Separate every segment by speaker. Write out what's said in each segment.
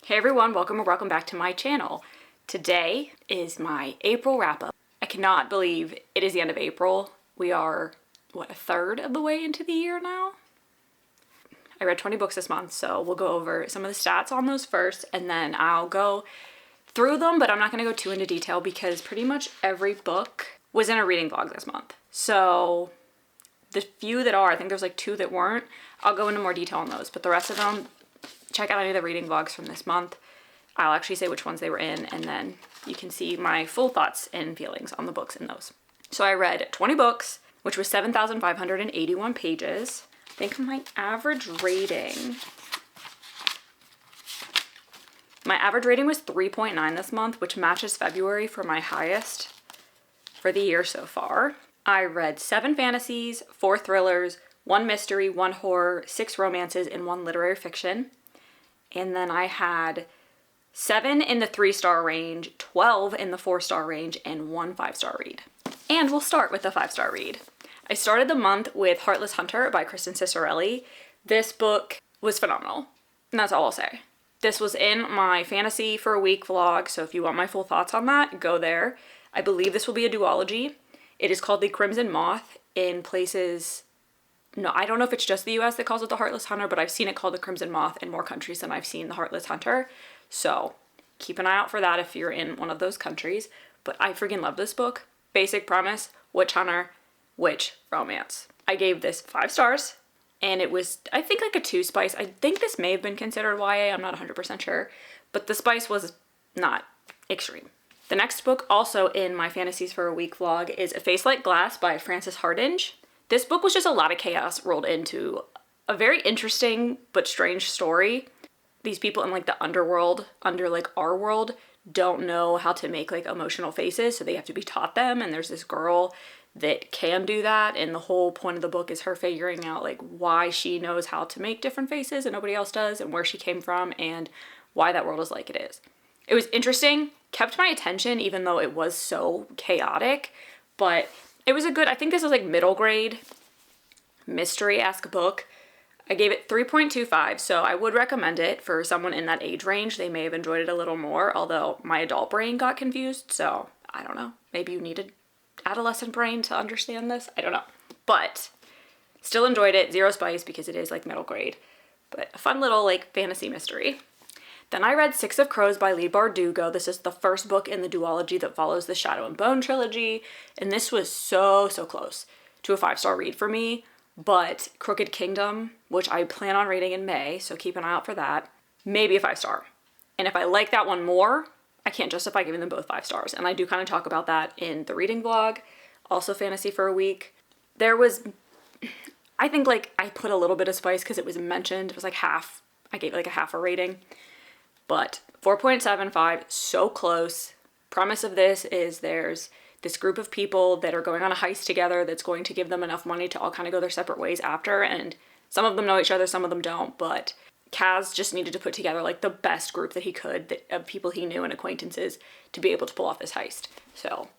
Speaker 1: Hey everyone, welcome or welcome back to my channel. Today is my April wrap-up. I cannot believe it is the end of April. We are, what, a third of the way into the year now? I read 20 books this month, so we'll go over some of the stats on those first, and then I'll go through them, but I'm not going to go too into detail because pretty much every book was in a reading vlog this month. So the few that are, I think there's like 2 that weren't, I'll go into more detail on those, but the rest of them, check out any of the reading vlogs from this month. I'll actually say which ones they were in, and then you can see my full thoughts and feelings on the books in those. So I read 20 books, which was 7,581 pages. I think my average rating was 3.9 this month, which matches February for my highest for the year so far. I read 7 fantasies, 4 thrillers, 1 mystery, 1 horror, 6 romances, and 1 literary fiction. And then I had 7 in the 3-star range, 12 in the 4-star range, and 1 5-star read. And we'll start with the 5-star read. I started the month with Heartless Hunter by Kristen Cicarelli. This book was phenomenal, and that's all I'll say. This was in my Fantasy for a Week vlog, so if you want my full thoughts on that, go there. I believe this will be a duology. It is called The Crimson Moth in places... No, I don't know if it's just the US that calls it the Heartless Hunter, but I've seen it called the Crimson Moth in more countries than I've seen the Heartless Hunter. So keep an eye out for that if you're in one of those countries. But I freaking love this book. Basic premise, witch hunter, witch romance. I gave this 5 stars, and it was, I think, like a 2 spice. I think this may have been considered YA, I'm not 100% sure, but the spice was not extreme. The next book, also in my Fantasies for a Week vlog, is A Face Like Glass by Frances Hardinge. This book was just a lot of chaos rolled into a very interesting but strange story. These people in like the underworld, under like our world, don't know how to make like emotional faces, so they have to be taught them, and there's this girl that can do that, and the whole point of the book is her figuring out like why she knows how to make different faces and nobody else does, and where she came from, and why that world is like it is. It was interesting, kept my attention even though it was so chaotic, but it was a good, I think this was like middle grade mystery-esque book. I gave it 3.25, so I would recommend it for someone in that age range. They may have enjoyed it a little more, although my adult brain got confused, so I don't know. Maybe you needed adolescent brain to understand this. I don't know. But still enjoyed it. 0 spice because it is like middle grade, but a fun little like fantasy mystery. Then I read 6 of Crows by Leigh Bardugo. This is the first book in the duology that follows the Shadow and Bone trilogy, and this was so close to a 5-star read for me, but Crooked Kingdom, which I plan on reading in May, so keep an eye out for that, maybe a 5-star. And if I like that one more, I can't justify giving them both 5 stars, and I do kind of talk about that in the reading vlog, also Fantasy for a Week. There was, I think like I put a little bit of spice because it was mentioned, it was like half, I gave it like a half a rating. But 4.75, so close. Premise of this is there's this group of people that are going on a heist together that's going to give them enough money to all kind of go their separate ways after, and some of them know each other, some of them don't, but Kaz just needed to put together like the best group that he could of people he knew and acquaintances to be able to pull off this heist. So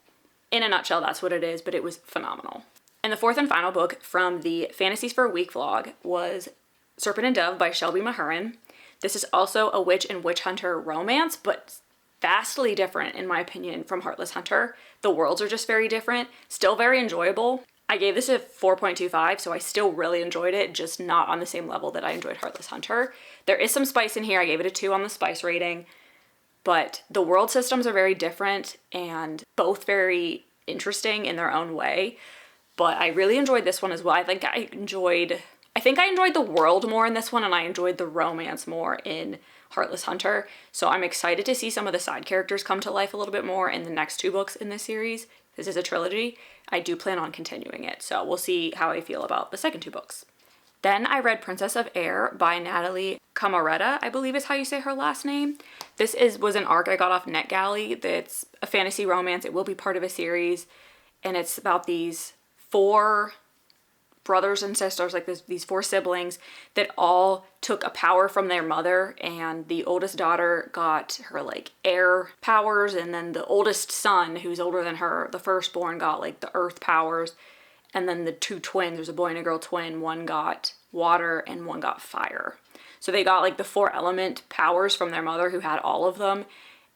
Speaker 1: in a nutshell, that's what it is, but it was phenomenal. And the 4th and final book from the Fantasies for a Week vlog was Serpent and Dove by Shelby Mahurin. This is also a witch and witch hunter romance, but vastly different, in my opinion, from Heartless Hunter. The worlds are just very different, still very enjoyable. I gave this a 4.25, so I still really enjoyed it, just not on the same level that I enjoyed Heartless Hunter. There is some spice in here. I gave it a 2 on the spice rating, but the world systems are very different and both very interesting in their own way. But I really enjoyed this one as well. I think I enjoyed the world more in this one, and I enjoyed the romance more in Heartless Hunter. So I'm excited to see some of the side characters come to life a little bit more in the next 2 books in this series. This is a trilogy. I do plan on continuing it, so we'll see how I feel about the second 2 books. Then I read Princess of Air by Natalie Camaretta, I believe is how you say her last name. This was an arc I got off NetGalley that's a fantasy romance. It will be part of a series, and it's about these 4 brothers and sisters, like these 4 siblings that all took a power from their mother, and the oldest daughter got her like air powers, and then the oldest son, who's older than her, the firstborn, got like the earth powers, and then the 2 twins, there's a boy and a girl twin, one got water and one got fire. So they got like the 4 element powers from their mother who had all of them.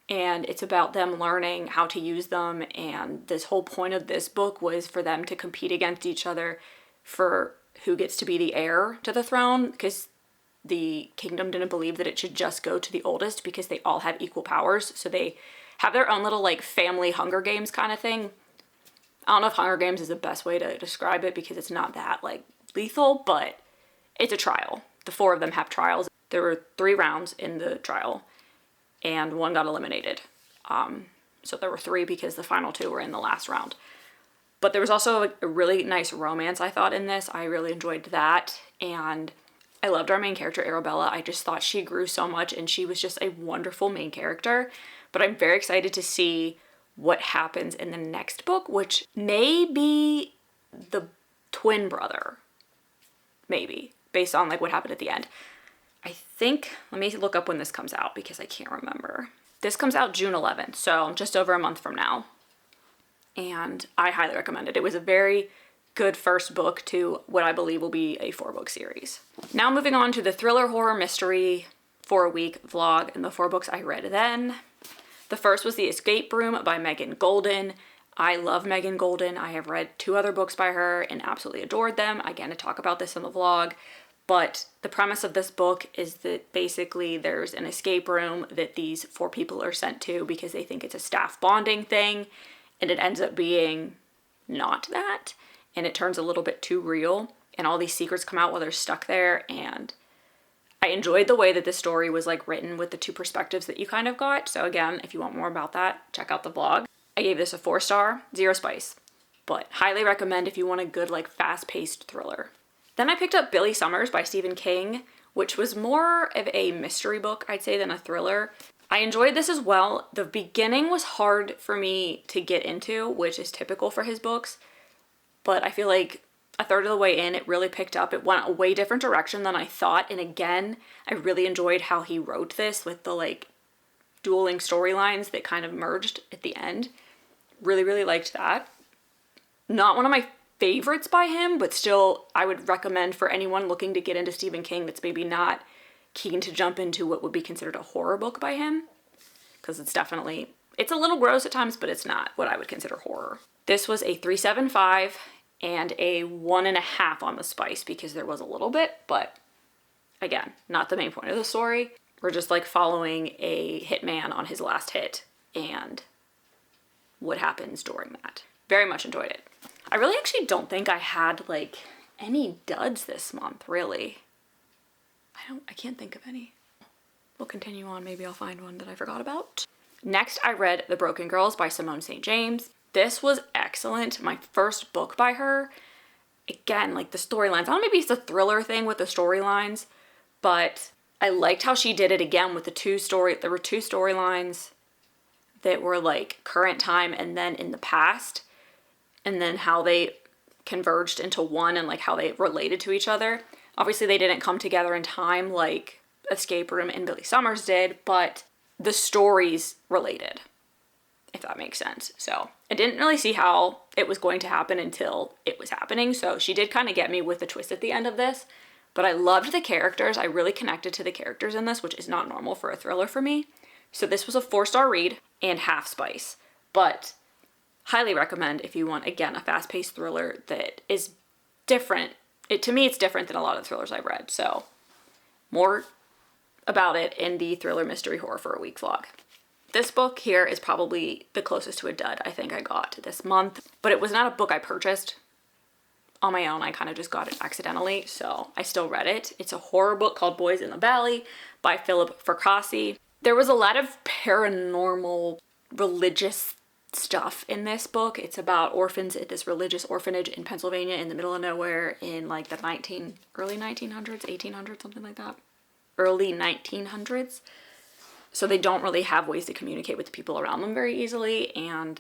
Speaker 1: And it's about them learning how to use them. And this whole point of this book was for them to compete against each other for who gets to be the heir to the throne, because the kingdom didn't believe that it should just go to the oldest because they all have equal powers. So they have their own little like family Hunger Games kind of thing. I don't know if Hunger Games is the best way to describe it because it's not that like lethal, but it's a trial. The 4 of them have trials. There were 3 rounds in the trial and 1 got eliminated. So there were 3 because the final 2 were in the last round. But there was also a really nice romance, I thought, in this. I really enjoyed that. And I loved our main character, Arabella. I just thought she grew so much and she was just a wonderful main character. But I'm very excited to see what happens in the next book, which may be the twin brother. Maybe, based on like what happened at the end. I think, let me look up when this comes out because I can't remember. This comes out June 11th, so just over a month from now. And I highly recommend it. It was a very good first book to what I believe will be a 4-book series. Now moving on to the thriller horror mystery 4-week vlog and the 4 books I read then. The first was The Escape Room by Megan Golden. I love Megan Golden. I have read 2 other books by her and absolutely adored them. Again, to talk about this in the vlog. But the premise of this book is that basically there's an escape room that these 4 people are sent to because they think it's a staff bonding thing. And it ends up being not that. And it turns a little bit too real. And all these secrets come out while they're stuck there. And I enjoyed the way that this story was like written with the 2 perspectives that you kind of got. So again, if you want more about that, check out the vlog. I gave this a 4-star, 0 spice. But highly recommend if you want a good like fast-paced thriller. Then I picked up Billy Summers by Stephen King, which was more of a mystery book, I'd say, than a thriller. I enjoyed this as well. The beginning was hard for me to get into, which is typical for his books. But I feel like a third of the way in, it really picked up. It went a way different direction than I thought. And again, I really enjoyed how he wrote this with the like dueling storylines that kind of merged at the end. Really, really liked that. Not one of my favorites by him, but still I would recommend for anyone looking to get into Stephen King that's maybe not keen to jump into what would be considered a horror book by him, because it's a little gross at times, but it's not what I would consider horror. This was a 3.75 and a 1.5 on the spice because there was a little bit, but again, not the main point of the story. We're just like following a hitman on his last hit and what happens during that. Very much enjoyed it. I really actually don't think I had like any duds this month, really. I can't think of any. We'll continue on. Maybe I'll find one that I forgot about. Next, I read The Broken Girls by Simone St. James. This was excellent. My first book by her. Again, like the storylines. I don't know, maybe it's a thriller thing with the storylines, but I liked how she did it again with there were 2 storylines that were like current time and then in the past, and then how they converged into one and like how they related to each other. Obviously, they didn't come together in time like Escape Room and Billy Summers did, but the stories related, if that makes sense. So I didn't really see how it was going to happen until it was happening. So she did kind of get me with a twist at the end of this, but I loved the characters. I really connected to the characters in this, which is not normal for a thriller for me. So this was a 4-star read and half spice, but highly recommend if you want, again, a fast-paced thriller that is different. To me, it's different than a lot of the thrillers I've read. So more about it in the thriller mystery horror for a week vlog. This book here is probably the closest to a dud I think I got this month, but it was not a book I purchased on my own. I kind of just got it accidentally, so I still read it. It's a horror book called Boys in the Valley by Philip Fracassi. There was a lot of paranormal, religious stuff in this book. It's about orphans at this religious orphanage in Pennsylvania in the middle of nowhere in like the early 1900s, 1800s, something like that. Early 1900s. So they don't really have ways to communicate with the people around them very easily, and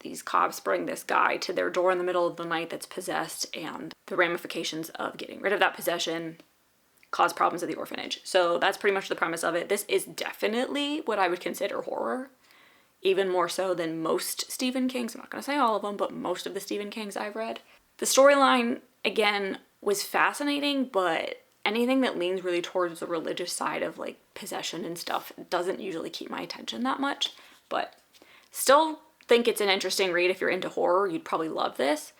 Speaker 1: these cops bring this guy to their door in the middle of the night that's possessed, and the ramifications of getting rid of that possession cause problems at the orphanage. So that's pretty much the premise of it. This is definitely what I would consider horror, even more so than most Stephen King's. I'm not going to say all of them, but most of the Stephen King's I've read. The storyline, again, was fascinating, but anything that leans really towards the religious side of like possession and stuff doesn't usually keep my attention that much, but still think it's an interesting read. If you're into horror, you'd probably love this.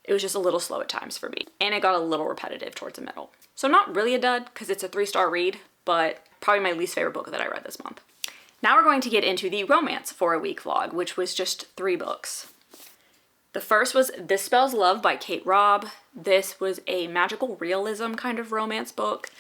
Speaker 1: It was just a little slow at times for me, and it got a little repetitive towards the middle. So not really a dud because it's a 3-star read, but probably my least favorite book that I read this month. Now we're going to get into the romance for a week vlog, which was just 3 books. The first was This Spells Love by Kate Robb. This was a magical realism kind of romance book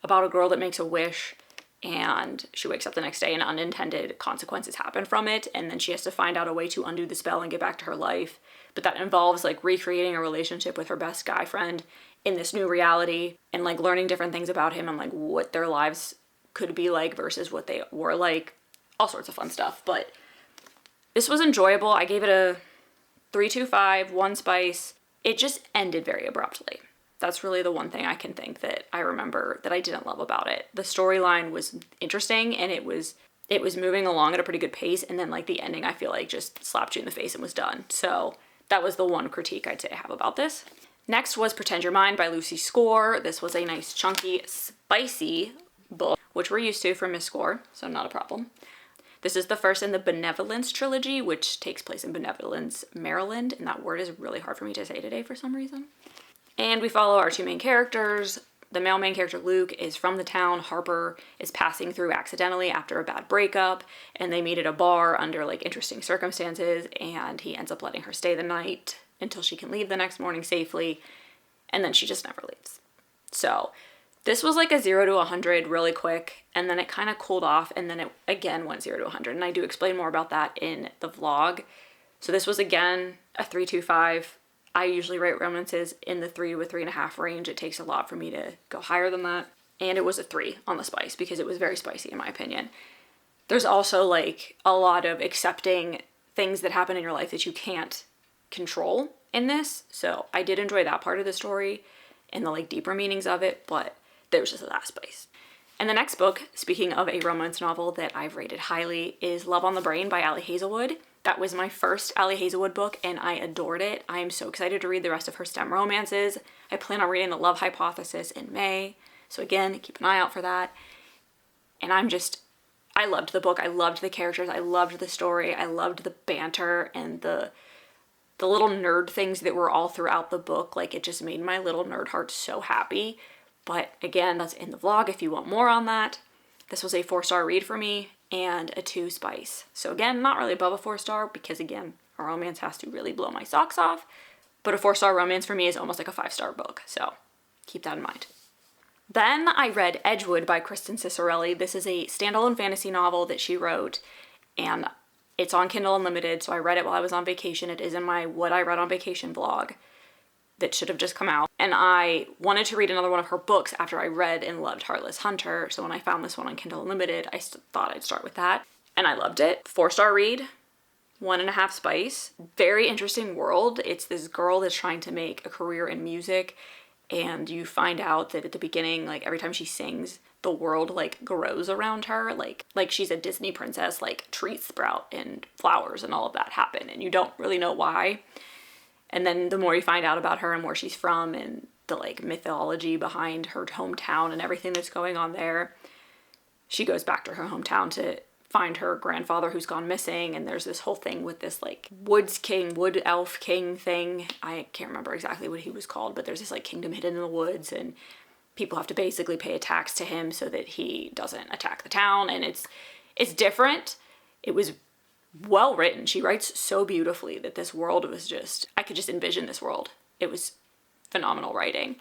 Speaker 1: about a girl that makes a wish and she wakes up the next day and unintended consequences happen from it, and then she has to find out a way to undo the spell and get back to her life. But that involves like recreating a relationship with her best guy friend in this new reality and like learning different things about him and like what their lives could be like versus what they were like. All sorts of fun stuff, but this was enjoyable. I gave it a 3.25, 1 spice. It just ended very abruptly. That's really the one thing I can think that I remember that I didn't love about it. The storyline was interesting and it was moving along at a pretty good pace, and then like the ending I feel like just slapped you in the face and was done. So that was the one critique I'd say I have about this. Next was Pretend You're Mine by Lucy Score. This was a nice chunky spicy book, which we're used to from Miss Score, so not a problem. This is the first in the Benevolence trilogy, which takes place in Benevolence, Maryland, and that word is really hard for me to say today for some reason. And we follow our 2 main characters. The male main character, Luke, is from the town Harper is passing through accidentally after a bad breakup, and they meet at a bar under like interesting circumstances, and he ends up letting her stay the night until she can leave the next morning safely, and then she just never leaves. So this was like a 0 to 100 really quick, and then it kind of cooled off, and then it again went 0 to 100, and I do explain more about that in the vlog. So this was again a 3.25. I usually rate romances in the 3 to a 3.5 range. It takes a lot for me to go higher than that. And it was a 3 on the spice because it was very spicy in my opinion. There's also like a lot of accepting things that happen in your life that you can't control in this. So I did enjoy that part of the story and the like deeper meanings of it, but there was just that spice. And the next book, speaking of a romance novel that I've rated highly, is Love on the Brain by Ali Hazelwood. That was my first Ali Hazelwood book and I adored it. I am so excited to read the rest of her STEM romances. I plan on reading The Love Hypothesis in May. So again, keep an eye out for that. And I loved the book. I loved the characters. I loved the story. I loved the banter and the little nerd things that were all throughout the book. Like it just made my little nerd heart so happy. But again, that's in the vlog if you want more on that. This was a 4-star read for me and a 2 spice. So again, not really above a 4-star because again, a romance has to really blow my socks off. But a 4-star romance for me is almost like a 5-star book. So keep that in mind. Then I read Edgewood by Kristen Cicerelli. This is a standalone fantasy novel that she wrote and it's on Kindle Unlimited. So I read it while I was on vacation. It is in my What I Read on Vacation blog that should have just come out. And I wanted to read another one of her books after I read and loved Heartless Hunter. So when I found this one on Kindle Unlimited, I thought I'd start with that. And I loved it. 4-star read, 1.5 spice. Very interesting world. It's this girl that's trying to make a career in music. And you find out that at the beginning, like every time she sings, the world like grows around her. Like she's a Disney princess, like trees sprout and flowers and all of that happen. And you don't really know why. And then the more you find out about her and where she's from and the like mythology behind her hometown and everything that's going on there, she goes back to her hometown to find her grandfather who's gone missing. And there's this whole thing with this like wood elf king thing. I can't remember exactly what he was called, but there's this like kingdom hidden in the woods and people have to basically pay a tax to him so that he doesn't attack the town. And it's different. It was well written. She writes so beautifully that this world was just, I could just envision this world. It was phenomenal writing.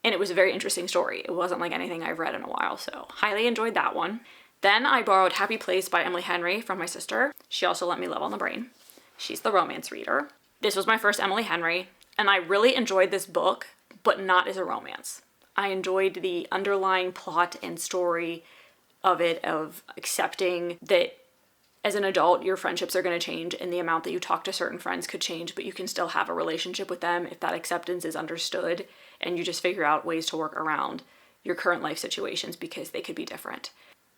Speaker 1: And it was a very interesting story. It wasn't like anything I've read in a while, so highly enjoyed that one. Then I borrowed Happy Place by Emily Henry from my sister. She also lent me Love on the Brain. She's the romance reader. This was my first Emily Henry, and I really enjoyed this book, but not as a romance. I enjoyed the underlying plot and story of it, of accepting that as an adult, your friendships are going to change and the amount that you talk to certain friends could change, but you can still have a relationship with them if that acceptance is understood and you just figure out ways to work around your current life situations because they could be different.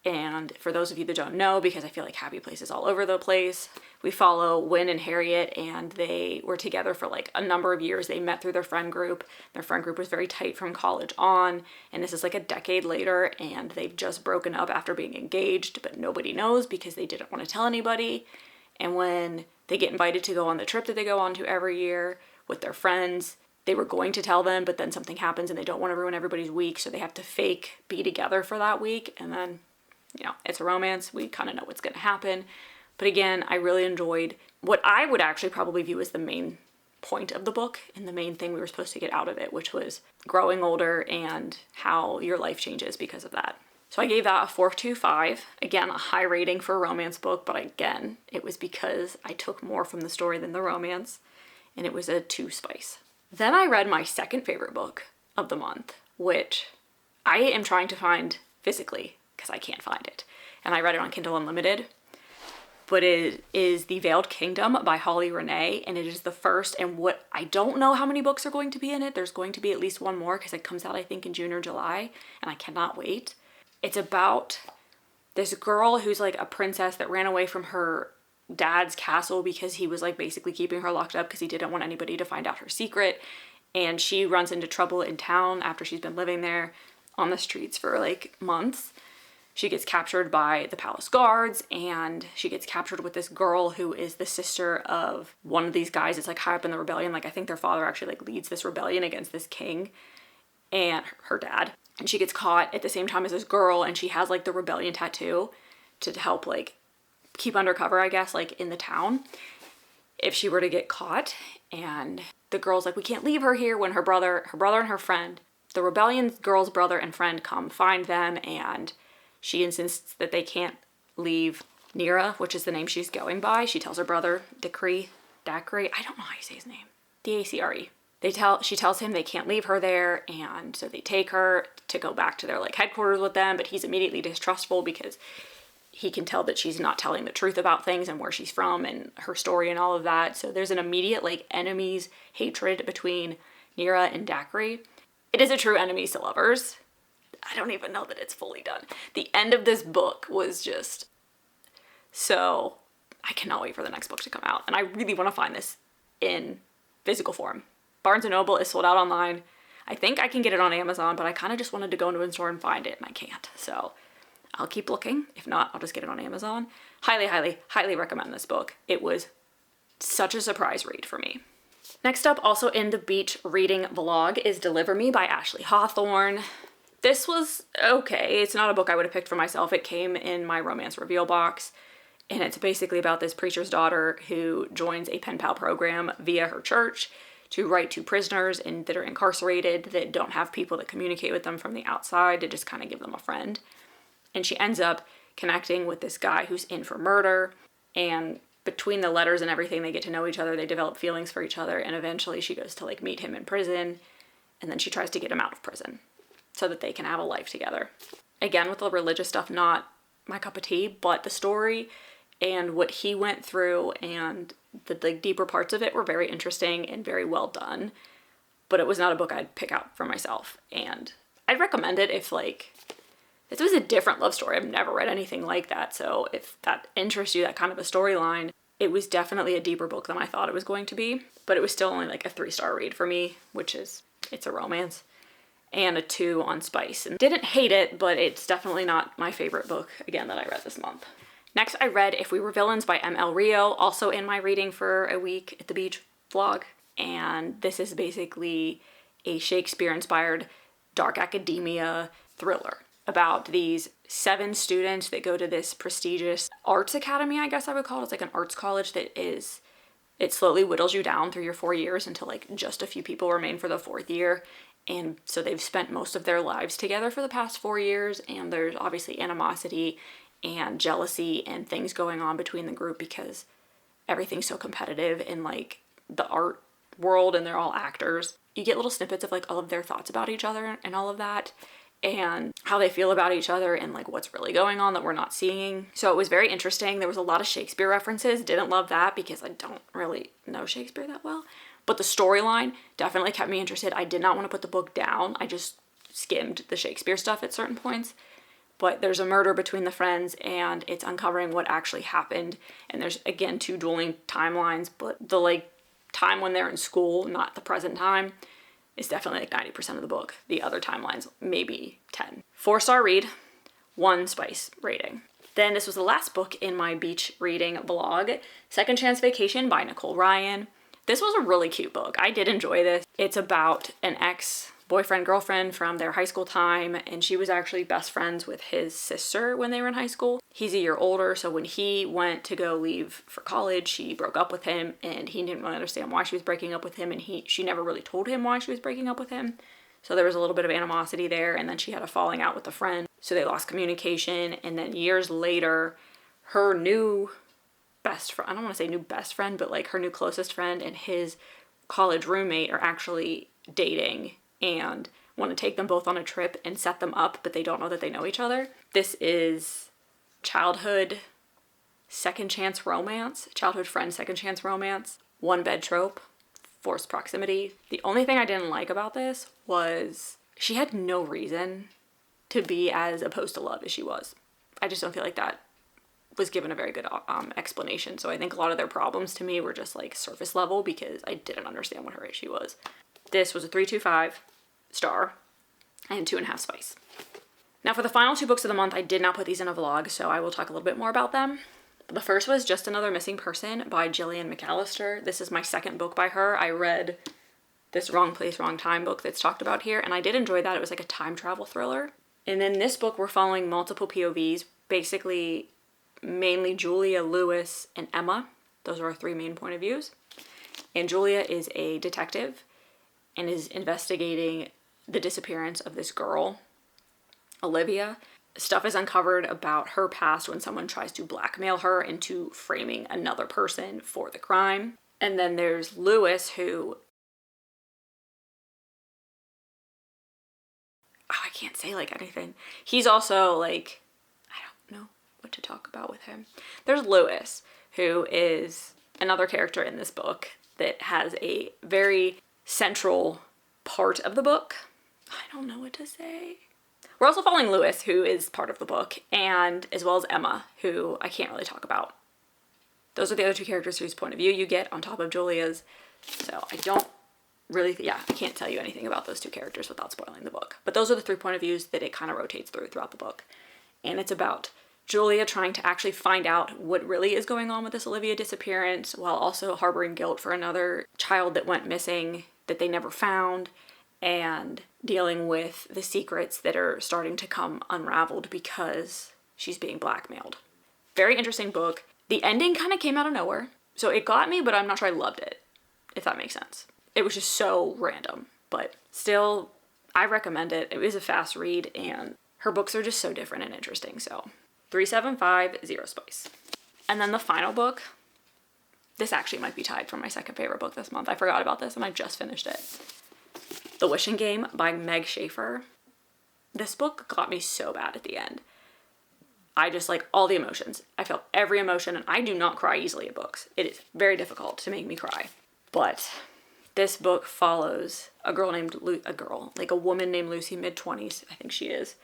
Speaker 1: And for those of you that don't know, because I feel like Happy Place is all over the place, We follow Win and Harriet, and they were together for like a number of years. They met through their friend group. Their friend group was very tight from college on, and this is like a decade later, and they've just broken up after being engaged, but nobody knows because they didn't want to tell anybody. And when they get invited to go on the trip that they go on to every year with their friends, they were going to tell them, but then something happens and they don't want to ruin everybody's week, so they have to fake be together for that week. And then, it's a romance. We kind of know what's going to happen. But again, I really enjoyed what I would actually probably view as the main point of the book and the main thing we were supposed to get out of it, which was growing older and how your life changes because of that. So I gave that a 4.25. Again, a high rating for a romance book, but again, it was because I took more from the story than the romance, and it was a 2 spice. Then I read my second favorite book of the month, which I am trying to find physically because I can't find it. And I read it on Kindle Unlimited. But it is The Veiled Kingdom by Holly Renee, and it is the first, and what I don't know how many books are going to be in it. There's going to be at least one more because it comes out I think in June or July, and I cannot wait. It's about this girl who's like a princess that ran away from her dad's castle because he was like basically keeping her locked up because he didn't want anybody to find out her secret, and she runs into trouble in town after she's been living there on the streets for like months. She gets captured by the palace guards, and she gets captured with this girl who is the sister of one of these guys that's like high up in the rebellion. Like I think their father actually like leads this rebellion against this king and her dad. And she gets caught at the same time as this girl, and she has like the rebellion tattoo to help like keep undercover, I guess, like in the town if she were to get caught. And the girl's like, we can't leave her here, when her brother and her friend, the rebellion girl's brother and friend, come find them, and she insists that they can't leave Nira, which is the name she's going by. She tells her brother, Dacre, I don't know how you say his name, Dacre. She tells him they can't leave her there, and so they take her to go back to their like headquarters with them, but he's immediately distrustful because he can tell that she's not telling the truth about things and where she's from and her story and all of that. So there's an immediate like enemies hatred between Nira and Dacre. It is a true enemies to lovers. I don't even know that it's fully done. The end of this book was just so, I cannot wait for the next book to come out. And I really want to find this in physical form. Barnes & Noble is sold out online. I think I can get it on Amazon, but I kind of just wanted to go into a store and find it, and I can't. So I'll keep looking. If not, I'll just get it on Amazon. Highly, highly, highly recommend this book. It was such a surprise read for me. Next up, also in the beach reading vlog, is Deliver Me by Ashley Hawthorne. This was okay. It's not a book I would have picked for myself. It came in my romance reveal box, and it's basically about this preacher's daughter who joins a pen pal program via her church to write to prisoners that are incarcerated that don't have people that communicate with them from the outside, to just kind of give them a friend. And she ends up connecting with this guy who's in for murder, and between the letters and everything, they get to know each other, they develop feelings for each other, and eventually she goes to like meet him in prison, and then she tries to get him out of prison so that they can have a life together. Again, with the religious stuff, not my cup of tea, but the story and what he went through and the like deeper parts of it were very interesting and very well done. But it was not a book I'd pick out for myself, and I'd recommend it if like this was a different love story. I've never read anything like that, so if that interests you, that kind of a storyline, it was definitely a deeper book than I thought it was going to be. But it was still only like a 3-star read for me, which is, it's a romance, and a 2 on Spice. And didn't hate it, but it's definitely not my favorite book, again, that I read this month. Next, I read If We Were Villains by M.L. Rio, also in my reading for a week at the beach vlog. And this is basically a Shakespeare-inspired dark academia thriller about these 7 students that go to this prestigious arts academy, I guess I would call it. It's like an arts college that is, it slowly whittles you down through your 4 years until like just a few people remain for the 4th year. And so they've spent most of their lives together for the past 4 years, and there's obviously animosity and jealousy and things going on between the group because everything's so competitive in like the art world, and they're all actors. You get little snippets of like all of their thoughts about each other and all of that, and how they feel about each other and like what's really going on that we're not seeing. So it was very interesting. There was a lot of Shakespeare references. Didn't love that because I don't really know Shakespeare that well. But the storyline definitely kept me interested. I did not want to put the book down. I just skimmed the Shakespeare stuff at certain points. but there's a murder between the friends and it's uncovering what actually happened. And there's, again, two dueling timelines, but the like time when they're in school, not the present time, is definitely like 90% of the book. The other timelines, maybe 10. 4-star read, 1 spice rating. Then this was the last book in my beach reading blog, Second Chance Vacation by Nicole Ryan. This was a really cute book. I did enjoy this. It's about an ex-boyfriend, girlfriend from their high school time, and she was actually best friends with his sister when they were in high school. He's a year older, so when he went to go leave for college, she broke up with him, and he didn't really understand why she was breaking up with him, and she never really told him why she was breaking up with him. So there was a little bit of animosity there, and then she had a falling out with a friend, so they lost communication, and then years later, her new best friend, I don't want to say new best friend, but like her new closest friend and his college roommate are actually dating and want to take them both on a trip and set them up, but they don't know that they know each other. This is childhood second chance romance, childhood friend second chance romance, one bed trope, forced proximity. The only thing I didn't like about this was she had no reason to be as opposed to love as she was. I just don't feel like that was given a very good explanation. So I think a lot of their problems to me were just like surface level because I didn't understand what her issue was. This was a 3.25 star and 2.5 spice. Now for the final 2 books of the month, I did not put these in a vlog, so I will talk a little bit more about them. The first was Just Another Missing Person by Gillian McAllister. This is my second book by her. I read this Wrong Place, Wrong Time book that's talked about here, and I did enjoy that. It was like a time travel thriller. And in this book, we're following multiple POVs, basically mainly Julia, Lewis, and Emma. Those are our 3 main point of views. And Julia is a detective and is investigating the disappearance of this girl, Olivia. Stuff is uncovered about her past when someone tries to blackmail her into framing another person for the crime. And then there's Lewis, who... oh, I can't say like anything. He's also like... I don't know what to talk about with him. There's Lewis, who is another character in this book that has a very central part of the book. I don't know what to say. We're also following Lewis, who is part of the book, and as well as Emma, who I can't really talk about. Those are the other 2 characters whose point of view you get on top of Julia's. So I don't really, I can't tell you anything about those 2 characters without spoiling the book. But those are the 3 point of views that it kind of rotates throughout the book. And it's about Julia trying to actually find out what really is going on with this Olivia disappearance, while also harboring guilt for another child that went missing that they never found, and dealing with the secrets that are starting to come unraveled because she's being blackmailed. Very interesting book. The ending kind of came out of nowhere, so it got me, but I'm not sure I loved it, if that makes sense. It was just so random, but still, I recommend it. It was a fast read, and her books are just so different and interesting, so 3.75, 0 spice. And then the final book, this actually might be tied for my second favorite book this month. I forgot about this and I just finished it. The Wishing Game by Meg Schaefer. This book got me so bad at the end. I just like all the emotions. I felt every emotion, and I do not cry easily at books. It is very difficult to make me cry. But this book follows a woman named Lucy, mid-20s, I think she is.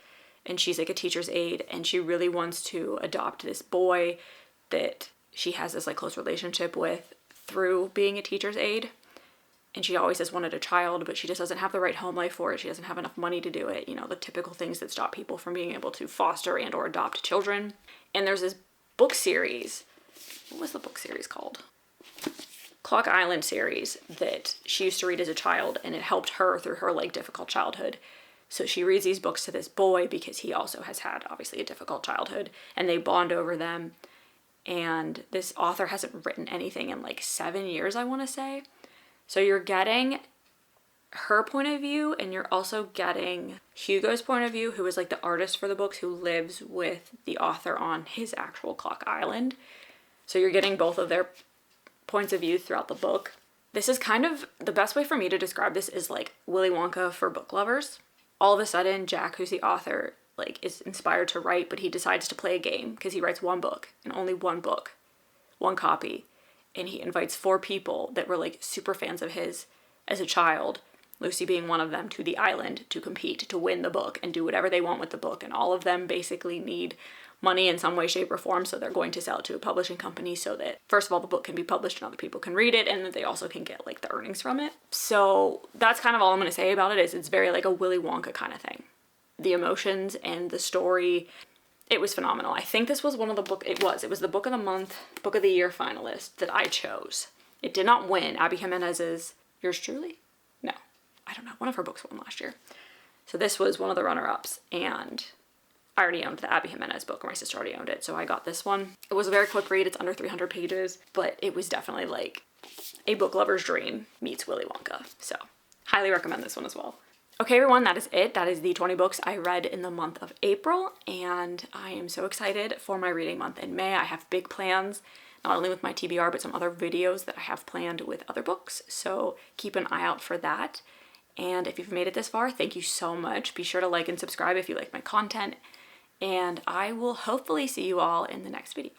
Speaker 1: And she's like a teacher's aide, and she really wants to adopt this boy that she has this like close relationship with through being a teacher's aide. And she always has wanted a child, but she just doesn't have the right home life for it. She doesn't have enough money to do it. You know, the typical things that stop people from being able to foster and or adopt children. And there's this book series. What was the book series called? Clock Island series that she used to read as a child, and it helped her through her like difficult childhood. So she reads these books to this boy because he also has had obviously a difficult childhood, and they bond over them. And this author hasn't written anything in like 7 years, I want to say. So you're getting her point of view, and you're also getting Hugo's point of view, who is like the artist for the books, who lives with the author on his actual Clock Island. So you're getting both of their points of view throughout the book. This is kind of, the best way for me to describe this is like Willy Wonka for book lovers. All of a sudden, Jack, who's the author, like is inspired to write, but he decides to play a game because he writes one book, and only one book, one copy. And he invites 4 people that were like super fans of his as a child, Lucy being one of them, to the island to compete, to win the book and do whatever they want with the book. And all of them basically need money in some way, shape, or form. So they're going to sell it to a publishing company so that, first of all, the book can be published and other people can read it, and that they also can get like the earnings from it. So that's kind of all I'm going to say about it. Is it's very like a Willy Wonka kind of thing. The emotions and the story, it was phenomenal. I think this was one of the it was the book of the month, book of the year finalist that I chose. It did not win. Abby Jimenez's Yours Truly? No, I don't know. One of her books won last year. So this was one of the runner-ups, and I already owned the Abby Jimenez book, or my sister already owned it, so I got this one. It was a very quick read. It's under 300 pages, but it was definitely like a book lover's dream meets Willy Wonka. So highly recommend this one as well. Okay, everyone, that is it. That is the 20 books I read in the month of April, and I am so excited for my reading month in May. I have big plans, not only with my TBR, but some other videos that I have planned with other books, so keep an eye out for that. And if you've made it this far, thank you so much. Be sure to like and subscribe if you like my content, and I will hopefully see you all in the next video.